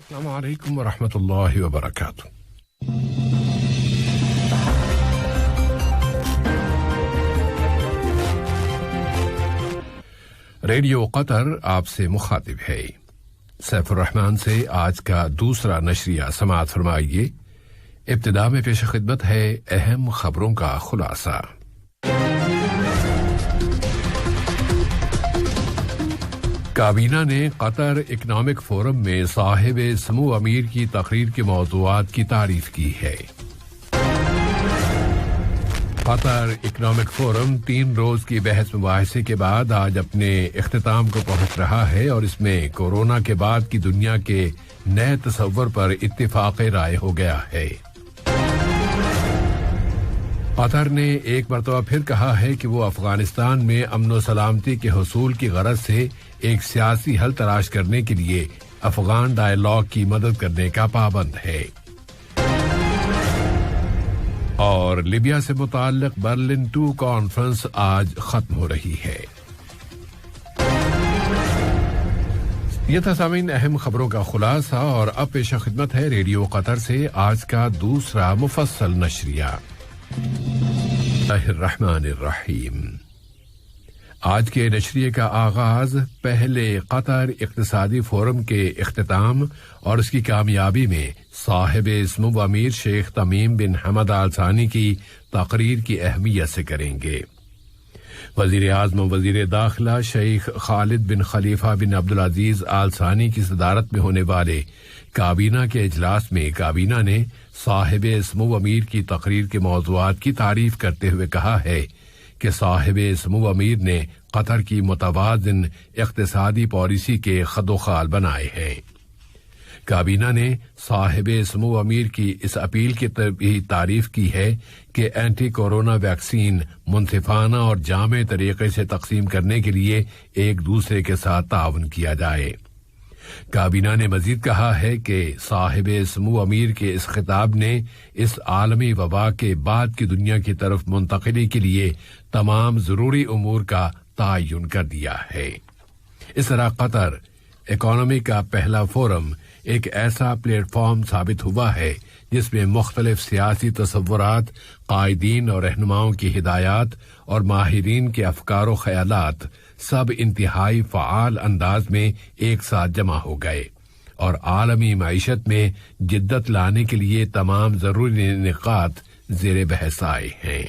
السلام علیکم ورحمۃ اللہ وبرکاتہ. ریڈیو قطر آپ سے مخاطب ہے. سیف الرحمان سے آج کا دوسرا نشریہ سماعت فرمائیے. ابتدا میں پیش خدمت ہے اہم خبروں کا خلاصہ. کابینہ نے قطر اکنامک فورم میں صاحب سمو امیر کی تقریر کے موضوعات کی تعریف کی ہے. قطر اکنامک فورم 3 روز کی بحث مباحثے کے بعد آج اپنے اختتام کو پہنچ رہا ہے اور اس میں کورونا کے بعد کی دنیا کے نئے تصور پر اتفاق رائے ہو گیا ہے. قطر نے ایک مرتبہ پھر کہا ہے کہ وہ افغانستان میں امن و سلامتی کے حصول کی غرض سے ایک سیاسی حل تلاش کرنے کے لیے افغان ڈائیلاگ کی مدد کرنے کا پابند ہے. اور لیبیا سے متعلق برلن 2 کانفرنس آج ختم ہو رہی ہے. یہ تھا سامعین اہم خبروں کا خلاصہ اور اب پیش خدمت ہے ریڈیو قطر سے آج کا دوسرا مفصل نشریہ. الرحمن الرحیم. آج کے نشریے کا آغاز پہلے قطر اقتصادی فورم کے اختتام اور اس کی کامیابی میں صاحب سمو امیر شیخ تمیم بن حمد آل ثانی کی تقریر کی اہمیت سے کریں گے. وزیر اعظم و وزیر داخلہ شیخ خالد بن خلیفہ بن عبدالعزیز آل ثانی کی صدارت میں ہونے والے کابینہ کے اجلاس میں کابینہ نے صاحب سمو امیر کی تقریر کے موضوعات کی تعریف کرتے ہوئے کہا ہے کہ صاحب سمو امیر نے قطر کی متوازن اقتصادی پالیسی کے خد و خال بنائے ہیں. کابینہ نے صاحب سمو امیر کی اس اپیل کی بھی تعریف کی ہے کہ اینٹی کورونا ویکسین منصفانہ اور جامع طریقے سے تقسیم کرنے کے لیے ایک دوسرے کے ساتھ تعاون کیا جائے. کابینہ نے مزید کہا ہے کہ صاحب سمو امیر کے اس خطاب نے اس عالمی وبا کے بعد کی دنیا کی طرف منتقلی کے لیے تمام ضروری امور کا تعین کر دیا ہے. اس طرح قطر اکانومی کا پہلا فورم ایک ایسا پلیٹ فارم ثابت ہوا ہے جس میں مختلف سیاسی تصورات، قائدین اور رہنماؤں کی ہدایات اور ماہرین کے افکار و خیالات سب انتہائی فعال انداز میں ایک ساتھ جمع ہو گئے اور عالمی معیشت میں جدت لانے کے لیے تمام ضروری نکات زیر بحث آئے ہیں.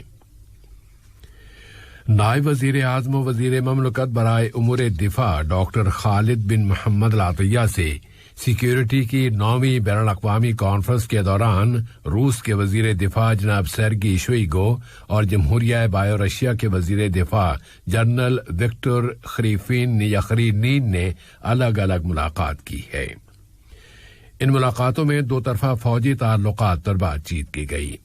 نائب وزیر اعظم و وزیر مملکت برائے امور دفاع ڈاکٹر خالد بن محمد العطیہ سے سیکیورٹی کی 9ویں بین الاقوامی کانفرنس کے دوران روس کے وزیر دفاع جناب سرگی شوئیگو اور جمہوریہ بائیورشیا کے وزیر دفاع جنرل وکٹر خریفین یخرینین نے الگ الگ ملاقات کی ہے. ان ملاقاتوں میں 2 طرفہ فوجی تعلقات پر بات چیت کی گئی.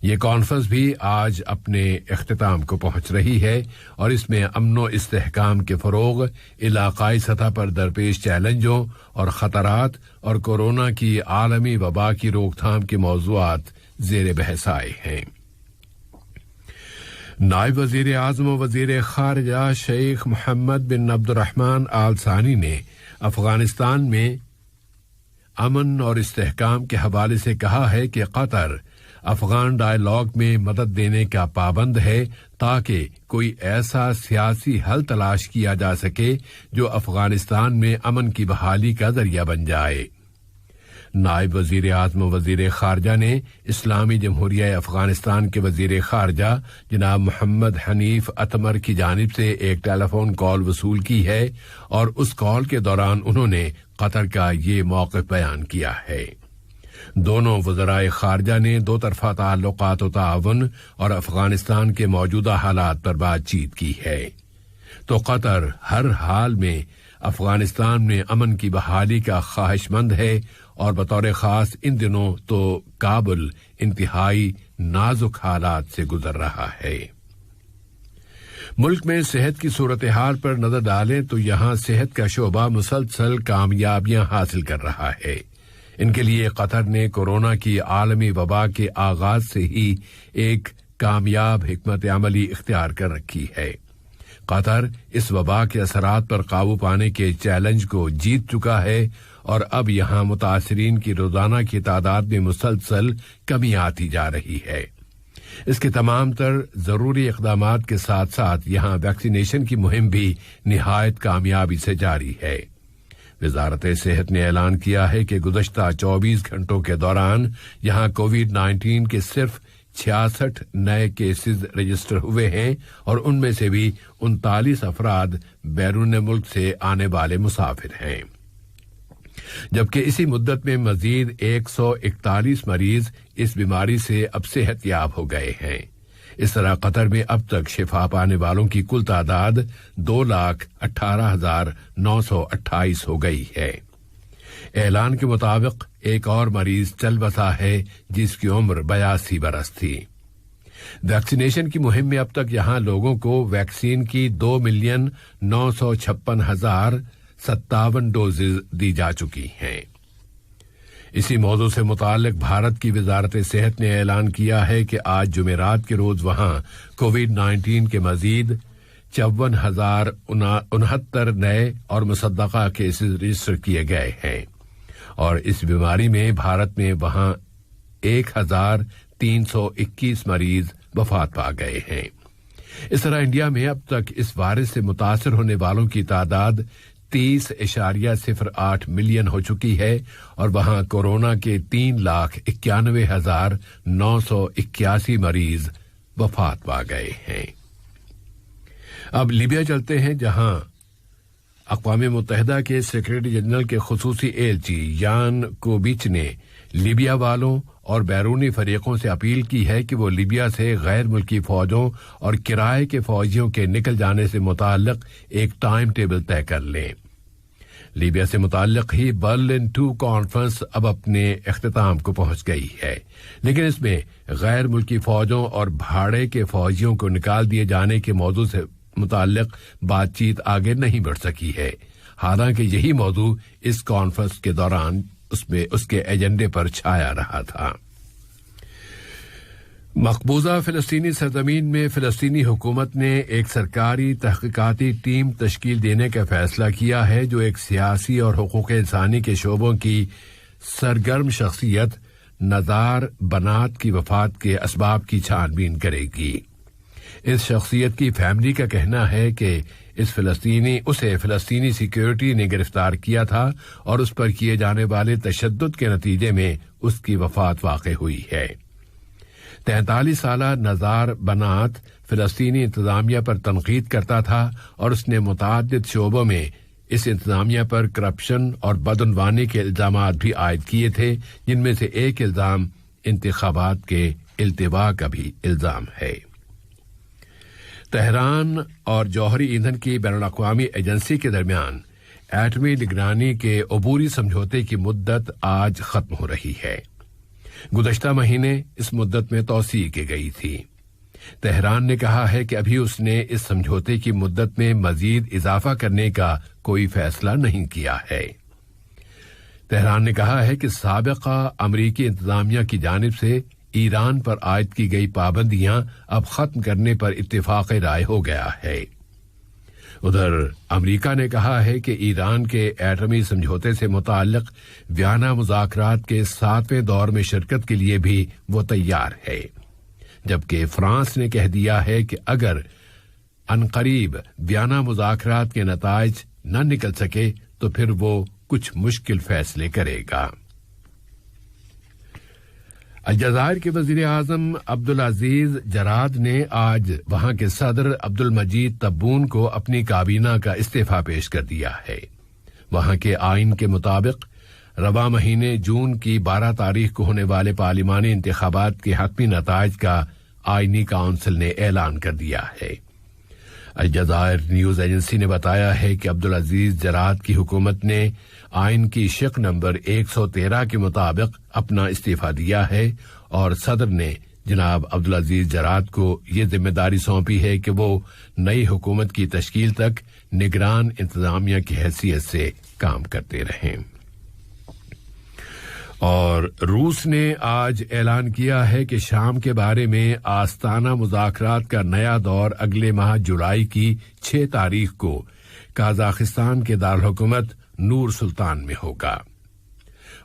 یہ کانفرنس بھی آج اپنے اختتام کو پہنچ رہی ہے اور اس میں امن و استحکام کے فروغ، علاقائی سطح پر درپیش چیلنجوں اور خطرات اور کورونا کی عالمی وبا کی روک تھام کے موضوعات زیر بحث آئے ہیں. نائب وزیر اعظم و وزیر خارجہ شیخ محمد بن عبد الرحمن آل ثانی نے افغانستان میں امن اور استحکام کے حوالے سے کہا ہے کہ قطر افغان ڈائیلاگ میں مدد دینے کا پابند ہے تاکہ کوئی ایسا سیاسی حل تلاش کیا جا سکے جو افغانستان میں امن کی بحالی کا ذریعہ بن جائے. نائب وزیر اعظم و وزیر خارجہ نے اسلامی جمہوریہ افغانستان کے وزیر خارجہ جناب محمد حنیف اتمر کی جانب سے ایک ٹیلی فون کال وصول کی ہے اور اس کال کے دوران انہوں نے قطر کا یہ موقف بیان کیا ہے. دونوں وزرائے خارجہ نے 2 طرفہ تعلقات و تعاون اور افغانستان کے موجودہ حالات پر بات چیت کی ہے. تو قطر ہر حال میں افغانستان میں امن کی بحالی کا خواہش مند ہے اور بطور خاص ان دنوں تو کابل انتہائی نازک حالات سے گزر رہا ہے. ملک میں صحت کی صورتحال پر نظر ڈالیں تو یہاں صحت کا شعبہ مسلسل کامیابیاں حاصل کر رہا ہے. ان کے لیے قطر نے کورونا کی عالمی وبا کے آغاز سے ہی ایک کامیاب حکمت عملی اختیار کر رکھی ہے. قطر اس وبا کے اثرات پر قابو پانے کے چیلنج کو جیت چکا ہے اور اب یہاں متاثرین کی روزانہ کی تعداد میں مسلسل کمی آتی جا رہی ہے۔ اس کے تمام تر ضروری اقدامات کے ساتھ ساتھ یہاں ویکسینیشن کی مہم بھی نہایت کامیابی سے جاری ہے۔ وزارت صحت نے اعلان کیا ہے کہ گزشتہ 24 گھنٹوں کے دوران یہاں کووڈ-19 کے صرف 66 نئے کیسز رجسٹر ہوئے ہیں اور ان میں سے بھی 39 افراد بیرون ملک سے آنے والے مسافر ہیں، جبکہ اسی مدت میں مزید 141 مریض اس بیماری سے اب صحت یاب ہو گئے ہیں۔ اس طرح قطر میں اب تک شفا پانے والوں کی کل تعداد 2,18,928 ہو گئی ہے۔ اعلان کے مطابق ایک اور مریض چل بسا ہے جس کی عمر 82 برس تھی۔ ویکسینیشن کی مہم میں اب تک یہاں لوگوں کو ویکسین کی 2,956,057 ڈوزز دی جا چکی ہیں۔ اسی موضوع سے متعلق بھارت کی وزارت صحت نے اعلان کیا ہے کہ آج جمعرات کے روز وہاں کووڈ-19 کے مزید 54,069 نئے اور مصدقہ کیسز رجسٹر کیے گئے ہیں، اور اس بیماری میں بھارت میں وہاں 1,321 مریض وفات پا گئے ہیں۔ اس طرح انڈیا میں اب تک اس وائرس سے متاثر ہونے والوں کی تعداد 30.08 ملین ہو چکی ہے اور وہاں کورونا کے 3,91,981 مریض وفات پا گئے ہیں۔ اب لیبیا چلتے ہیں، جہاں اقوام متحدہ کے سیکرٹری جنرل کے خصوصی ایلچی یان کوبیچ نے لیبیا والوں اور بیرونی فریقوں سے اپیل کی ہے کہ وہ لیبیا سے غیر ملکی فوجوں اور کرائے کے فوجیوں کے نکل جانے سے متعلق ایک ٹائم ٹیبل طے کر لیں۔ لیبیا سے متعلق ہی برلن 2 کانفرنس اب اپنے اختتام کو پہنچ گئی ہے، لیکن اس میں غیر ملکی فوجوں اور بھاڑے کے فوجیوں کو نکال دیے جانے کے موضوع سے متعلق بات چیت آگے نہیں بڑھ سکی ہے، حالانکہ یہی موضوع اس کانفرنس کے دوران اس کے ایجنڈے پر چھایا رہا تھا۔ مقبوضہ فلسطینی سرزمین میں فلسطینی حکومت نے ایک سرکاری تحقیقاتی ٹیم تشکیل دینے کا فیصلہ کیا ہے جو ایک سیاسی اور حقوق انسانی کے شعبوں کی سرگرم شخصیت نزار بنات کی وفات کے اسباب کی چھان بین کرے گی۔ اس شخصیت کی فیملی کا کہنا ہے کہ اسے فلسطینی سیکیورٹی نے گرفتار کیا تھا اور اس پر کیے جانے والے تشدد کے نتیجے میں اس کی وفات واقع ہوئی ہے۔ 43 سالہ نزار بنات فلسطینی انتظامیہ پر تنقید کرتا تھا اور اس نے متعدد شعبوں میں اس انتظامیہ پر کرپشن اور بدعنوانی کے الزامات بھی عائد کیے تھے، جن میں سے ایک الزام انتخابات کے التوا کا بھی الزام ہے۔ تہران اور جوہری ایندھن کی بین الاقوامی ایجنسی کے درمیان ایٹمی نگرانی کے عبوری سمجھوتے کی مدت آج ختم ہو رہی ہے۔ گزشتہ مہینے اس مدت میں توسیع کی گئی تھی۔ تہران نے کہا ہے کہ ابھی اس نے اس سمجھوتے کی مدت میں مزید اضافہ کرنے کا کوئی فیصلہ نہیں کیا ہے۔ تہران نے کہا ہے کہ سابقہ امریکی انتظامیہ کی جانب سے ایران پر عائد کی گئی پابندیاں اب ختم کرنے پر اتفاق رائے ہو گیا ہے۔ ادھر امریکہ نے کہا ہے کہ ایران کے ایٹمی سمجھوتے سے متعلق ویانا مذاکرات کے 7ویں دور میں شرکت کے لیے بھی وہ تیار ہے، جبکہ فرانس نے کہہ دیا ہے کہ اگر عنقریب ویانا مذاکرات کے نتائج نہ نکل سکے تو پھر وہ کچھ مشکل فیصلے کرے گا۔ الجزائر کے وزیر اعظم عبدالعزیز جراد نے آج وہاں کے صدر عبدالمجید تبون کو اپنی کابینہ کا استعفی پیش کر دیا ہے۔ وہاں کے آئین کے مطابق رواں مہینے جون کی 12 تاریخ کو ہونے والے پارلیمانی انتخابات کے حتمی نتائج کا آئینی کونسل نے اعلان کر دیا ہے۔ الجزائر نیوز ایجنسی نے بتایا ہے کہ عبدالعزیز جراد کی حکومت نے آئین کی شق نمبر 113 کے مطابق اپنا استعفی دیا ہے اور صدر نے جناب عبدالعزیز جراد کو یہ ذمہ داری سونپی ہے کہ وہ نئی حکومت کی تشکیل تک نگران انتظامیہ کی حیثیت سے کام کرتے رہیں۔ اور روس نے آج اعلان کیا ہے کہ شام کے بارے میں آستانہ مذاکرات کا نیا دور اگلے ماہ جولائی کی 6 تاریخ کو قازقستان کے دارالحکومت نور سلطان میں ہوگا۔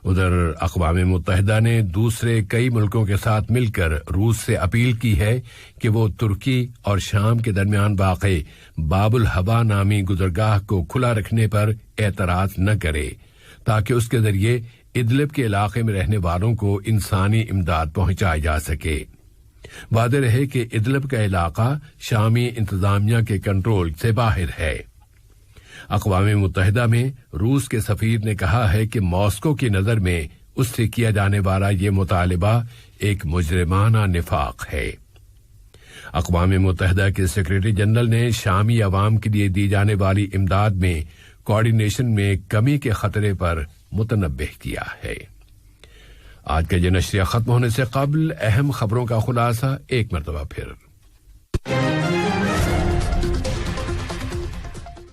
ادھر اقوام متحدہ نے دوسرے کئی ملکوں کے ساتھ مل کر روس سے اپیل کی ہے کہ وہ ترکی اور شام کے درمیان واقع باب الہوا نامی گزرگاہ کو کھلا رکھنے پر اعتراض نہ کرے تاکہ اس کے ذریعے ادلب کے علاقے میں رہنے والوں کو انسانی امداد پہنچائی جا سکے۔ واضح رہے کہ ادلب کا علاقہ شامی انتظامیہ کے کنٹرول سے باہر ہے۔ اقوام متحدہ میں روس کے سفیر نے کہا ہے کہ ماسکو کی نظر میں اس سے کیا جانے والا یہ مطالبہ ایک مجرمانہ نفاق ہے۔ اقوام متحدہ کے سیکریٹری جنرل نے شامی عوام کے لیے دی جانے والی امداد میں کوارڈینیشن میں کمی کے خطرے پر متنبہ کیا ہے۔ آج کا یہ نشریہ ختم ہونے سے قبل اہم خبروں کا خلاصہ ایک مرتبہ پھر۔